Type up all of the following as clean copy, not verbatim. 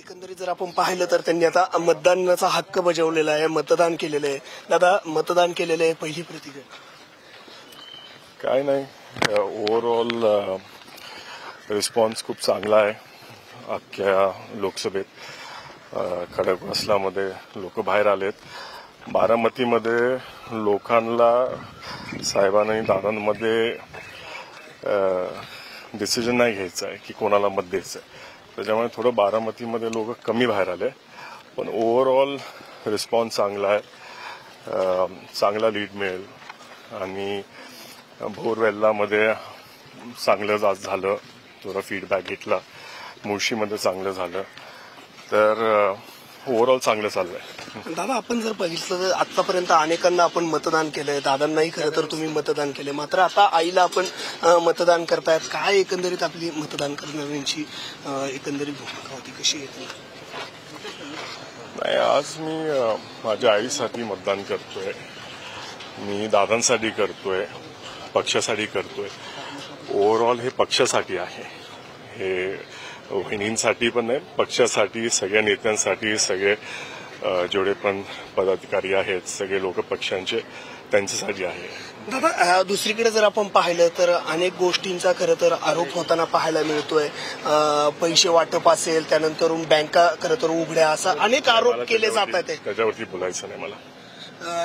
एकंदरीत जर आपण पाहिलं तर त्यांनी आता मतदानाचा हक्क बजावलेला आहे, मतदान केलेलं आहे. दादा, मतदान केलेलं आहे, पहिली प्रतिक्रिया काय नाही, ओव्हरऑल रिस्पॉन्स खूप चांगला आहे. अख्ख्या लोकसभेत खडकवासलामध्ये लोक बाहेर आलेत. बारामतीमध्ये लोकांना साहेबांनी दादांमध्ये डिसिजन नाही घ्यायचं आहे की कोणाला मत द्यायचं आहे. त्याच्यामुळे थोडं बारामतीमध्ये लोक कमी बाहेर आले, पण ओव्हरऑल रिस्पॉन्स चांगला आहे. चांगला लीड मिळेल आणि भोरवेल्लामध्ये चांगलं झालं, थोडं फीडबॅक घेतला. मुळशीमध्ये चांगलं झालं, तर ओव्हरऑल चांगलं चाललंय. दादा, आपण जर बघितलं तर आतापर्यंत अनेकांना आपण मतदान केलंय, दादांनाही खरं तर तुम्ही मतदान केलंय, मात्र आता आईला आपण मतदान करतायत. काय एकंदरीत आपली मतदान करणाऱ्यांची एकंदरीत भूमिका होती, कशी येते? नाही, आज मी माझ्या आईसाठी मतदान करतोय, मी दादांसाठी करतोय, पक्षासाठी करतोय. ओव्हरऑल हे पक्षासाठी आहे, हे वहिनींसाठी पण नाही, पक्षासाठी, सगळ्या नेत्यांसाठी, सगळे जेवढे पण पदाधिकारी आहेत, सगळे लोक पक्षांचे, त्यांच्यासाठी आहे. दादा, दुसरीकडे जर आपण पाहिलं तर अनेक गोष्टींचा खरं तर आरोप होताना पाहायला मिळतोय. पैसे वाटप असेल, त्यानंतर बँका खरं तर उघड्या, असा अनेक आरोप केले जात आहेत. त्याच्यावरती बोलायचं नाही मला.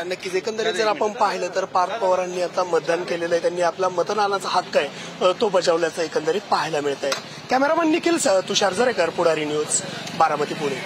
नक्कीच, एकंदरीत जर आपण पाहिलं तर पार्थ पवारांनी आता मतदान केलेलं आहे, त्यांनी आपला मतदानाचा हक्क आहे तो बजावल्याचं एकंदरीत पाहायला मिळत आहे. कॅमेरामन निखिल सह तुषार जरेकर, पुढारी न्यूज, बारामती, पुणे.